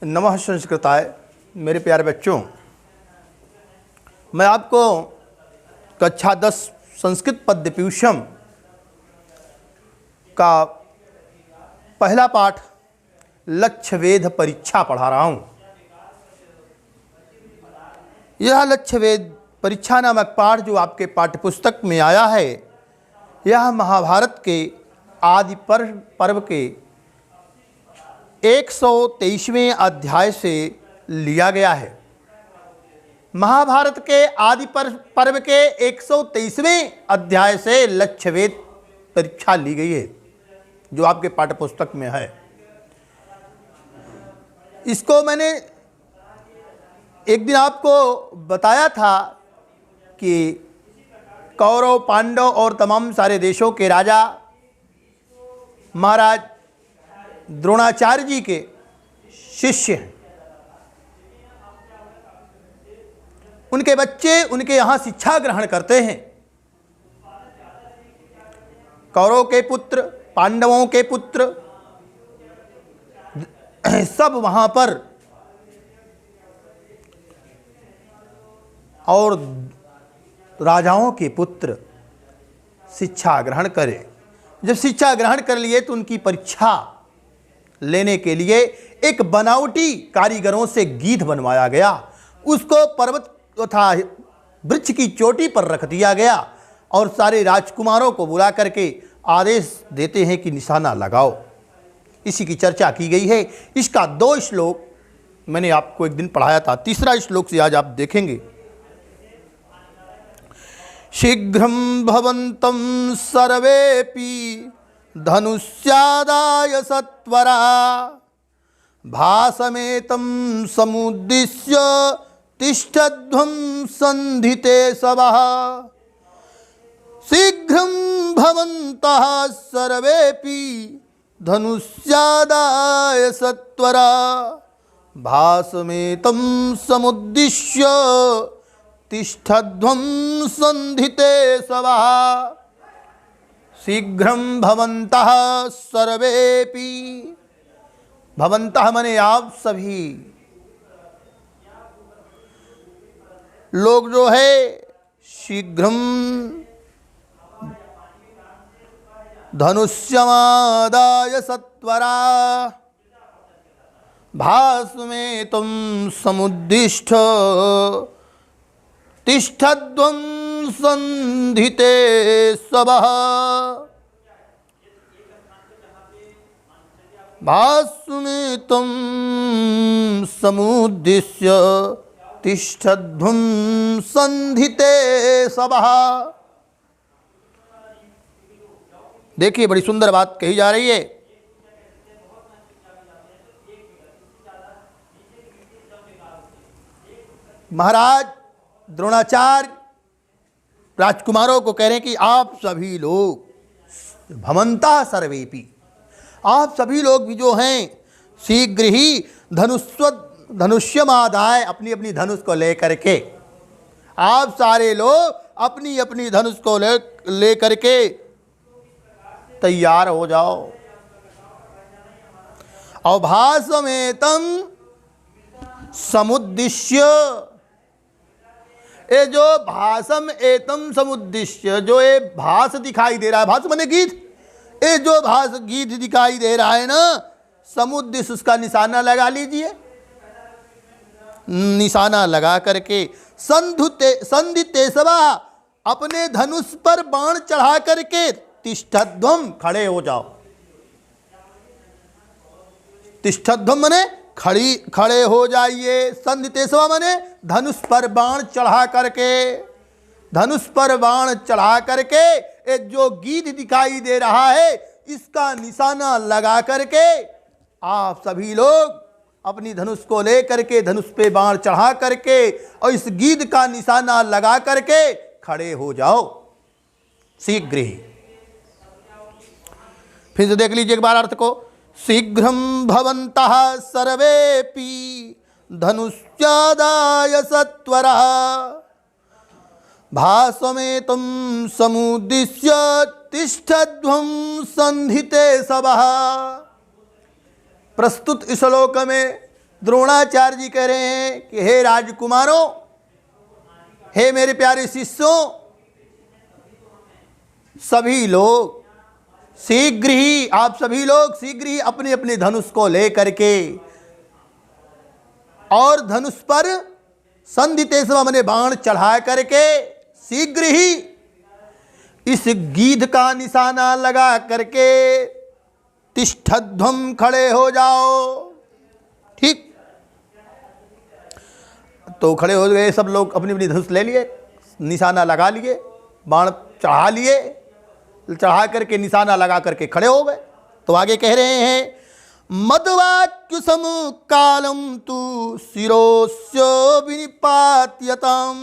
नमः संस्कृताय। मेरे प्यारे बच्चों, मैं आपको कक्षा 10 संस्कृत पद्य प्यूषम का पहला पाठ लक्ष्य वेध परीक्षा पढ़ा रहा हूँ। यह लक्ष्य वेध परीक्षा नामक पाठ जो आपके पाठ्यपुस्तक में आया है, यह महाभारत के आदि पर्व के 123वें अध्याय से लिया गया है। महाभारत के आदि पर्व के 123वें अध्याय से लक्ष्य वेध परीक्षा ली गई है, जो आपके पाठ्यपुस्तक में है। इसको मैंने एक दिन आपको बताया था कि कौरव, पांडव और तमाम सारे देशों के राजा महाराज द्रोणाचार्य जी के शिष्य हैं। उनके बच्चे उनके यहाँ शिक्षा ग्रहण करते हैं। कौरव के पुत्र, पांडवों के पुत्र सब वहाँ पर, और राजाओं के पुत्र शिक्षा ग्रहण करें। जब शिक्षा ग्रहण कर लिए तो उनकी परीक्षा लेने के लिए एक बनावटी कारीगरों से गीध बनवाया गया। उसको पर्वत तथा वृक्ष की चोटी पर रख दिया गया और सारे राजकुमारों को बुला करके आदेश देते हैं कि निशाना लगाओ। इसी की चर्चा की गई है। इसका 2 श्लोक मैंने आपको एक दिन पढ़ाया था। तीसरा श्लोक से आज आप देखेंगे। शीघ्रं भवन्तं सर्वेपि धनुष्यादाय सत्वरा भासमेतं समुद्दिश्य तिष्ठध्वं सन्धिते सवः। शीघ्रं भवन्तः सर्वेपि धनुष्यादाय सत्वरा भासमेतं समुद्दिश्य तिष्ठध्वं सन्धिते सवः। शीघ्रं भवन्तः सर्वेपि, भवन्तः माने आप सभी लोग जो है, शीघ्रं धनुष्यमादाय सत्वरा भासमेतं समुद्दिश्य तिष्ठध्वं सन्धिते सवः। भासमेतं समुद्दिश्य तिष्ठध्वं सन्धिते सवः। देखिए, बड़ी सुंदर बात कही जा रही है। महाराज द्रोणाचार्य राजकुमारों को कह रहे हैं कि आप सभी लोग, भवन्तः सर्वेपि, आप सभी लोग भी जो हैं, शीघ्र ही धनुष्यमादाय, अपनी अपनी धनुष को लेकर के, आप सारे लोग अपनी अपनी धनुष को ले करके तैयार हो जाओ। और भासमेतं समुद्दिश्य, ये जो भासम एतम समुद्दिश्य, जो ये भास दिखाई दे रहा है, भास माने गीध, ये जो भास गीध दिखाई दे रहा है ना, समुद्दिश्य, उसका निशाना लगा लीजिए। निशाना लगा करके संधिते सवः, अपने धनुष पर बाण चढ़ा करके तिष्ठध्वं, खड़े हो जाओ। तिष्ठध्वं माने खड़े हो जाइए। संधिते सवः माने धनुष पर बाण चढ़ा करके, धनुष पर बाण चढ़ा करके ये जो गीध दिखाई दे रहा है, इसका निशाना लगा करके आप सभी लोग अपनी धनुष को ले करके, धनुष पे बाण चढ़ा करके और इस गीध का निशाना लगा करके खड़े हो जाओ शीघ्र ही। फिर से देख लीजिए एक बार अर्थ को। शीघ्रं भवन्तः सर्वेपि धनुष्यादाय सत्वरा भासमेतं समुद्दिश्य तिष्ठध्वं सन्धिते सवः। प्रस्तुत श्लोक में द्रोणाचार्य जी कह रहे हैं कि हे राजकुमारों, हे मेरे प्यारे शिष्यों, सभी लोग शीघ्र ही, आप सभी लोग शीघ्र ही अपने अपने धनुष को लेकर के और धनुष पर संधितेश्व मने बाण चढ़ा करके शीघ्र ही इस गीध का निशाना लगा करके तिष्ठध्वम, खड़े हो जाओ। ठीक, तो खड़े हो गए सब लोग, अपनी अपनी धनुष ले लिए, निशाना लगा लिए, बाण चढ़ा लिए, चढ़ा करके निशाना लगा करके खड़े हो गए। तो आगे कह रहे हैं मदवाक्य सम कालम तु शिरोस्य विनिपात्यताम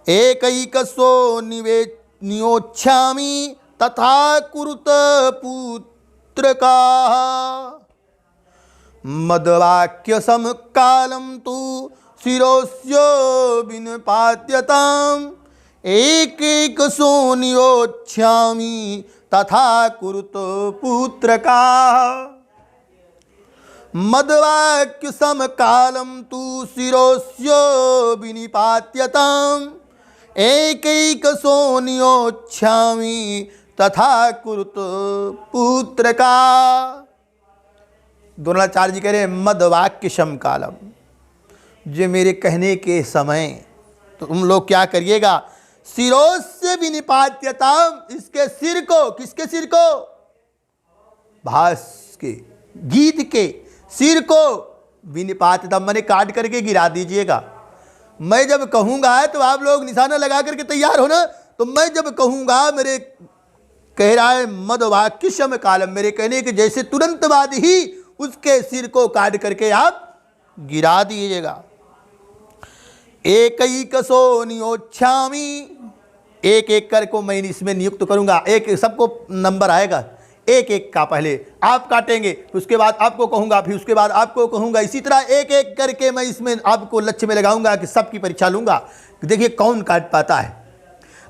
एकैकसो नियोच्छामि तथा कुरुत पुत्रका। मदवाक्य सम कालम तु शिरोस्य विनिपात्यताम एकैकसो नियोच्छामि तथा कुरुत पुत्रका। मदवाक्य समकालम तु शिरोस्य विनिपात्यताम एकैकसो नियोच्छामि तथा कुरुत पुत्रका। द्रोणाचार्य जी कह रहे मदवाक्य समकालम, जो मेरे कहने के समय तो तुम लोग क्या करिएगा, शिरोस्य विनिपात्यताम, इसके सिर को, किसके सिर को, भास के, गीध के सिर को विनिपात्यताम मैंने काट करके गिरा दीजिएगा। मैं जब कहूँगा तो आप लोग निशाना लगा करके तैयार हो ना। तो मैं जब कहूँगा, मेरे कह रहा है मदवाक्य सम कालम, मेरे कहने के जैसे तुरंत बाद ही उसके सिर को काट करके आप गिरा दीजिएगा। एकैकसो नियोच्छामि, एक एक कर को मैं इसमें नियुक्त करूंगा। एक सबको नंबर आएगा, एक एक का पहले आप काटेंगे, उसके बाद आपको कहूंगा, फिर उसके बाद आपको कहूंगा। इसी तरह एक एक करके मैं इसमें आपको लक्ष्य में लगाऊंगा कि सबकी परीक्षा लूंगा कि देखिए कौन काट पाता है।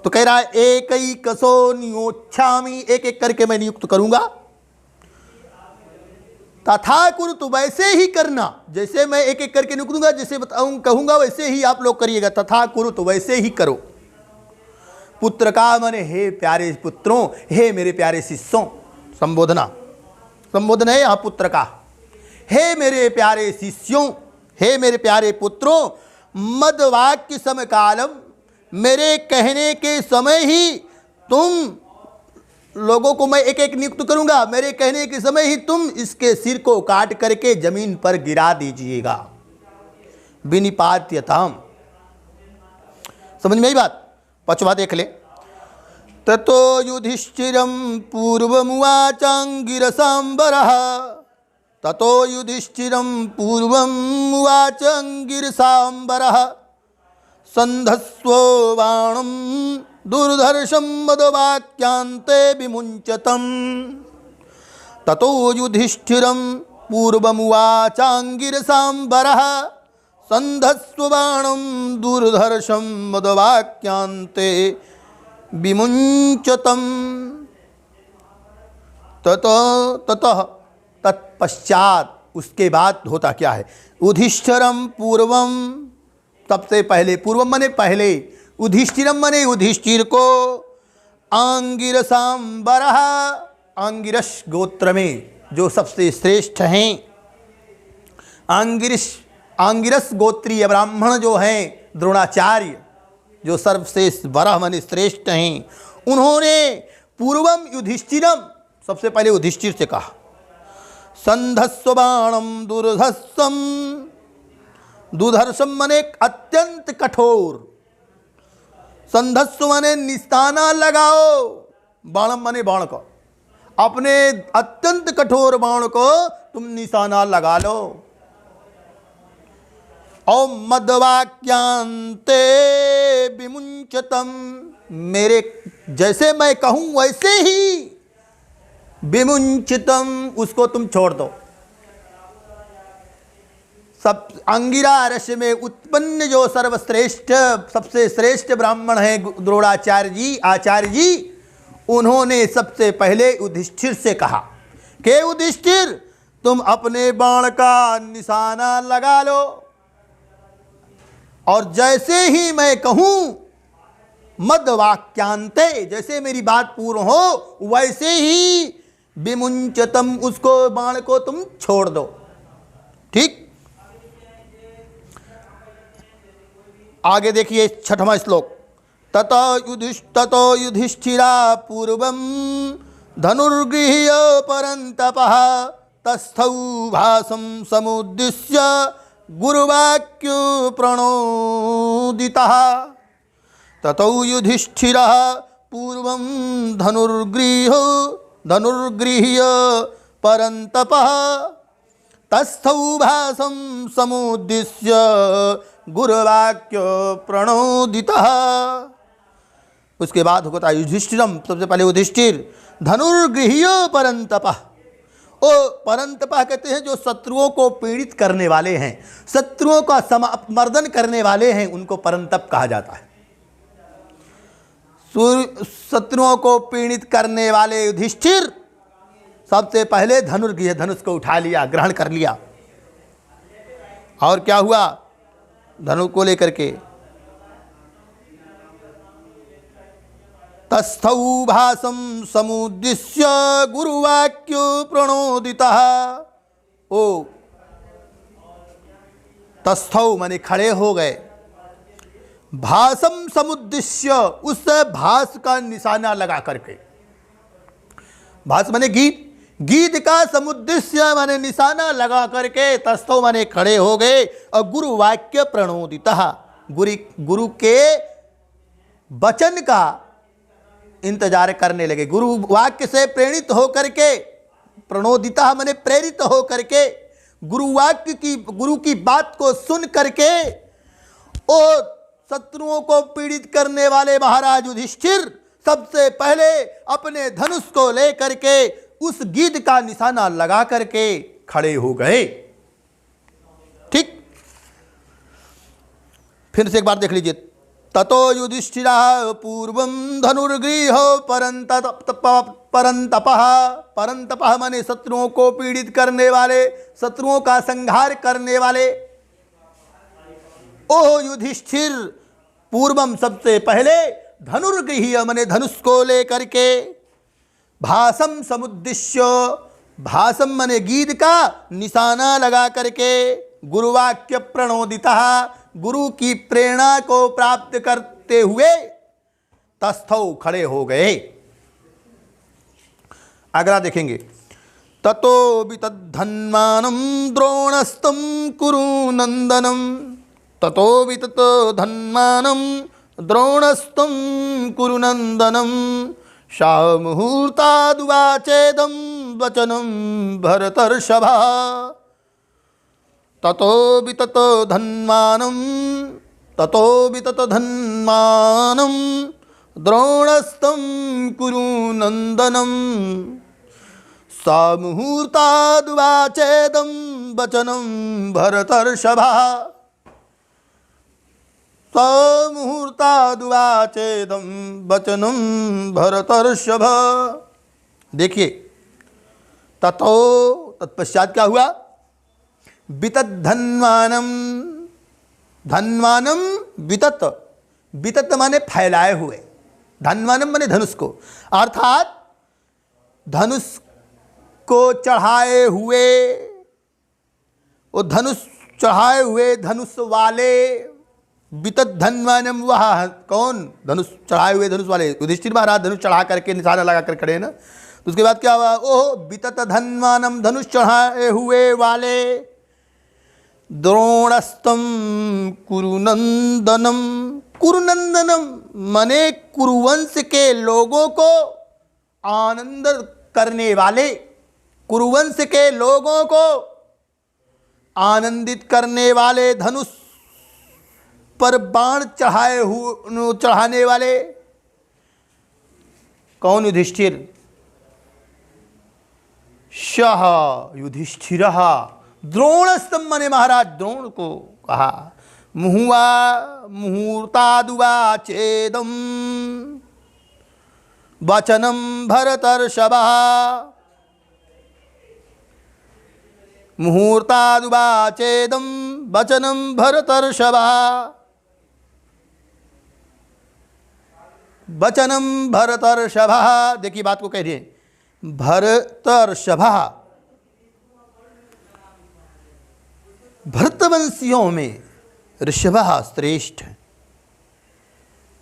तो कह रहा है एकैकसो नियोच्छामि, एक एक करके मैं नियुक्त करूंगा। तथा कुरु, तो वैसे ही करना, जैसे मैं एक एक करके निकलूंगा, जैसे बताऊं कहूंगा वैसे ही आप लोग करिएगा। तथा कुरु, तो वैसे ही करो। पुत्र का माने हे प्यारे पुत्रों, हे मेरे प्यारे शिष्यों, संबोधन है यहाँ पुत्र का। हे मेरे प्यारे शिष्यों, हे मेरे प्यारे पुत्रों, मदवाक्य समकालम, मेरे कहने के समय ही तुम लोगों को मैं एक एक नियुक्त करूंगा। मेरे कहने के समय ही तुम इसके सिर को काट करके जमीन पर गिरा दीजिएगा। विनिपात्यताम, समझ में आई बात? पचवा देख ले। ततो युधिष्ठिरं पूर्वमुवाचांगिरसांबरः, ततो युधिष्ठिरं पूर्वमुवाचांगिरसांबरः, संधस्व बाणं दुर्धर्षं मदवाक्यान्ते विमुञ्चतम्। ततो युधिष्ठिरं पूर्वमुवाचांगिरसांबरः, संधस्व बाणं दुर्धर्षं मदवाक्यान्ते विमुञ्चतम्। ततः तत्पश्चात, उसके बाद होता क्या है? युधिष्ठिरं पूर्वम, सबसे पहले, पूर्वम माने पहले, युधिष्ठिरम माने युधिष्ठिर को, आंगिरसांबरः, आंगिरस गोत्र में जो सबसे श्रेष्ठ हैं, आंगिरस गोत्रीय ब्राह्मण जो हैं द्रोणाचार्य, जो सर्वश्रेष्ठ बरह माने श्रेष्ठ हैं, उन्होंने पूर्वम युधिष्ठिरम, सबसे पहले युधिष्ठिर से कहा, संधस्व बाणम दुर्धर्षम, दुर्धर्षम माने अत्यंत कठोर, संधस्व माने निशाना लगाओ, बाणम माने बाण को, अपने अत्यंत कठोर बाण को तुम निशाना लगा लो। और मदवाक्यांते विमुञ्चतम, मेरे जैसे मैं कहूं वैसे ही विमुञ्चितम, उसको तुम छोड़ दो। सब अंगिरा रस में उत्पन्न जो सर्वश्रेष्ठ, सबसे श्रेष्ठ ब्राह्मण हैं द्रोणाचार्य जी, आचार्य जी, उन्होंने सबसे पहले युधिष्ठिर से कहा कि युधिष्ठिर, तुम अपने बाण का निशाना लगा लो और जैसे ही मैं कहूं मद वाक्यांते, जैसे मेरी बात पूर्ण हो वैसे ही विमुंचतम, उसको बाण को तुम छोड़ दो। ठीक, आगे देखिए 6वां श्लोक। ततो युधिष्ठिरा पूर्वं धनुर्गृह्य परन्तपः तस्थौ भासं समुद्दिश्य गुरुवाक्य प्रणोदितः। ततो युधिष्ठिरः पूर्वं धनुर्गृह्य परन्तपः तस्थौ भासं समुद्दिश्य गुरुवाक्य प्रणोदितः। उसके बाद होता युधिष्ठिरम, सबसे पहले युधिष्ठिर धनुर्गृह्य परंतपः। ओ परंतपः कहते हैं जो शत्रुओं को पीड़ित करने वाले हैं, शत्रुओं का मर्दन करने वाले हैं, उनको परंतप कहा जाता है। शत्रुओं को पीड़ित करने वाले युधिष्ठिर सबसे पहले धनुर्गृह्य, धनुष को उठा लिया, ग्रहण कर लिया। और क्या हुआ, धनुष को लेकर के तस्थौ भासं समुद्दिश्य गुरुवाक्य प्रणोदितः। ओ तस्थौ माने खड़े हो गए, भासम समुद्दिश्य उस भास का निशाना लगा करके, भास माने गीत, गीत का समुद्दिश्य माने निशाना लगा करके तस्थौ माने खड़े हो गए और गुरु वाक्य प्रणोदितः, गुरु के वचन का इंतजार करने लगे। गुरु वाक्य से प्रेरित होकर के, प्रणोदितः माने प्रेरित होकर के, गुरु की बात को सुन करके ओ शत्रुओं को पीड़ित करने वाले महाराज युधिष्ठिर सबसे पहले अपने धनुष को लेकर के उस गिद्ध का निशाना लगा करके खड़े हो गए। ठीक, फिर से एक बार देख लीजिए। ततो युधिष्ठिरा पूर्वं धनुर्गृह्य परंतपः, परंतपः माने शत्रुओं को पीड़ित करने वाले, शत्रुओं का संहार करने वाले। ओ युधिष्ठिर पूर्वम सबसे पहले धनुर्गृह्य माने धनुष को लेकर के, भासम समुद्दिश्य, भासम माने गीध का निशाना लगा करके, गुरुवाक्य प्रणोदितः गुरु की प्रेरणा को प्राप्त करते हुए तस्थौ खड़े हो गए। अगला देखेंगे। ततो वितद्धन्मानं द्रोणस्तं कुरु नंदनम, ततो वितद्धन्मानं द्रोणस्तं कुरु नंदनम, सा मुहूर्तादुवाचेदं वचनं भरतर्षभा। ततो वितद्धन्मानं द्रोणस्तं कुरु नंदनम, सा मुहूर्तादुवाचेदं वचनं भरतर्षभा। सा मुहूर्तादुवाचेदं वचनं भरतर्षभ। देखिए, ततो तत्पश्चात क्या हुआ, वितद्धन्मानं, धन्वानम वितत, वितत माने फैलाए हुए, धन्वानम माने धनुष को, अर्थात धनुष को चढ़ाए हुए, वो धनुष चढ़ाए हुए धनुष वाले, वितत धन्वानम, वह कौन, धनुष चढ़ाए हुए धनुष वाले, युधिष्ठिर महाराज धनुष चढ़ा करके निशाना लगा कर खड़े हैं ना। तो उसके बाद क्या हुआ, ओह वितत धन्वानम धनुष चढ़ाए हुए वाले, द्रोणस्तम कुरुनंदनम, कुरुनंदनम माने कुरुवंश के लोगों को आनंद करने वाले, कुरुवंश के लोगों को आनंदित करने वाले, धनुष पर बाण चढ़ाने वाले, कौन, युधिष्ठिर। शह युधिष्ठिरः, द्रोणस्तम माने महाराज द्रोण को कहा, मुहुआ मुहूर्तादुवाचेदं वचनं भरतर्षभा। मुहूर्तादुवाचेदं वचनं भरतर्षभा। वचनम भरतर्षभा, देखिए बात को कह रही है भरतर्षभा। भरतवंशियों में ऋषभा श्रेष्ठ।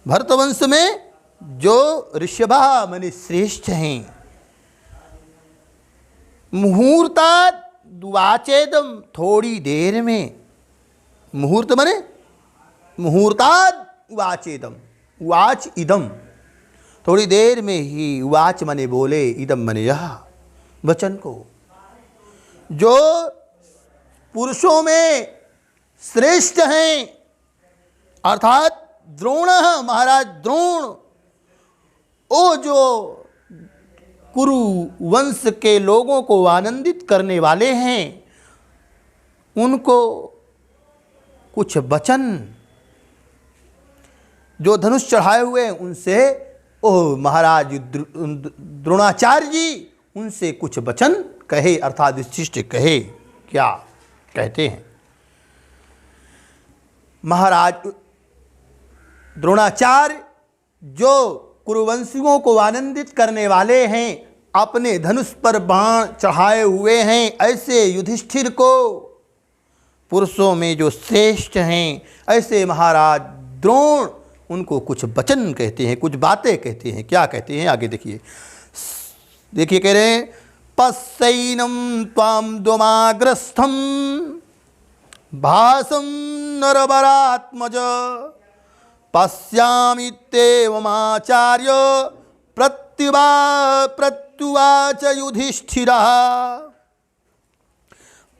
भरतवंश में जो ऋषभा माने श्रेष्ठ हैं। मुहूर्तात् वाचेदम, थोड़ी देर में। मुहूर्त माने मुहूर्तात् वाचेदम, वाच इदम, थोड़ी देर में ही। वाच माने बोले, इदम माने यह वचन को। जो पुरुषों में श्रेष्ठ हैं, अर्थात द्रोण, महाराज द्रोण, वो जो कुरु वंश के लोगों को आनंदित करने वाले हैं, उनको कुछ वचन, जो धनुष चढ़ाए हुए हैं उनसे, ओ महाराज द्रोणाचार्य जी उनसे कुछ वचन कहे, अर्थात शिष्ट कहे। क्या कहते हैं? महाराज द्रोणाचार्य जो कुरुवंशियों को आनंदित करने वाले हैं, अपने धनुष पर बाण चढ़ाए हुए हैं, ऐसे युधिष्ठिर को, पुरुषों में जो श्रेष्ठ हैं, ऐसे महाराज द्रोण उनको कुछ वचन कहते हैं, कुछ बातें कहते हैं। क्या कहते हैं? आगे देखिए। देखिए कह रहे हैं पश्यैनं त्वां द्वमाग्रस्थं भासं नरवरात्मज पश्यामित्येवमाचार्य प्रत्युवाच युधिष्ठिरः।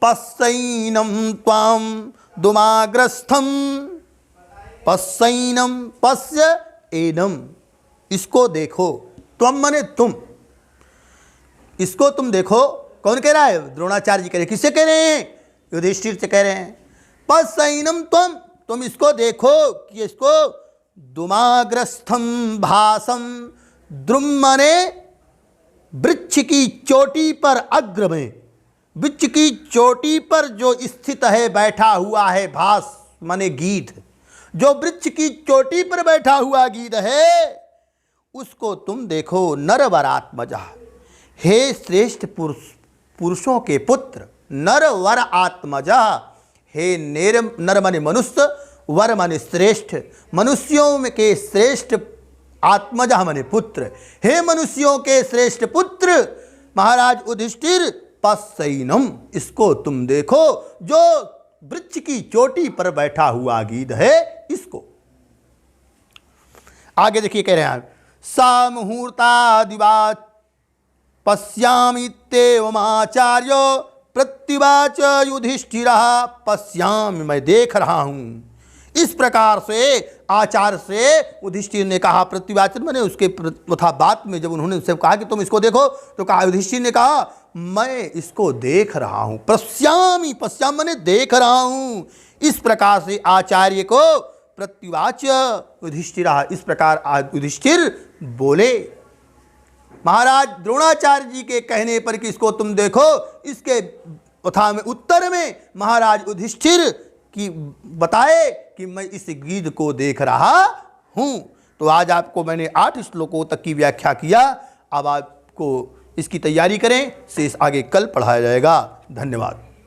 पश्यैनं त्वां द्वमाग्रस्थं, पश्यैनं, पश्य एनम, इसको देखो। त्वम माने तुम, इसको तुम देखो। कौन कह रहा है? द्रोणाचार्य जी कह रहे हैं। किससे कह रहे हैं? युधिष्ठिर से कह रहे हैं। पश्यैनं त्वम, तुम इसको देखो कि इसको द्रुमाग्रस्थम भासम, द्रुम माने वृक्ष की चोटी पर, अग्र में वृक्ष की चोटी पर जो स्थित है, बैठा हुआ है। भास माने गीध, जो वृक्ष की चोटी पर बैठा हुआ गीध है, उसको तुम देखो। नरवरात्मजा, हे श्रेष्ठ पुरुषों के पुत्र। नरवर आत्मजा, हे नर माने मनुष्य, वर माने श्रेष्ठ, मनुष्यों में के श्रेष्ठ, आत्मजा माने पुत्र। हे मनुष्यों के श्रेष्ठ पुत्र महाराज युधिष्ठिर, पश्यैनं, इसको तुम देखो, जो वृक्ष की चोटी पर बैठा हुआ गीध है, इसको। आगे देखिए कह रहे हैं सा मुहूर्तादिवाच पश्यामित्येवमाचार्य प्रत्युवाच युधिष्ठिरः। पश्यामि, मैं देख रहा हूं। इस प्रकार से आचार्य से युधिष्ठिर ने कहा। प्रत्युवाचन मैंने उसके तथा बात में जब उन्होंने उससे कहा कि तुम इसको देखो, तो कहा, युधिष्ठिर ने कहा मैं इसको देख रहा हूं। पश्यामि, पश्याम मैंने देख रहा हूं। इस प्रकार से आचार्य को प्रत्युवाच युधिष्ठिरः, इस प्रकार युधिष्ठिर बोले। महाराज द्रोणाचार्य जी के कहने पर कि इसको तुम देखो, इसके तथा में उत्तर में महाराज युधिष्ठिर की बताए कि मैं इस गीध को देख रहा हूं। तो आज आपको मैंने 8 श्लोकों तक की व्याख्या किया। अब आपको इसकी तैयारी करें, शेष आगे कल पढ़ाया जाएगा। धन्यवाद।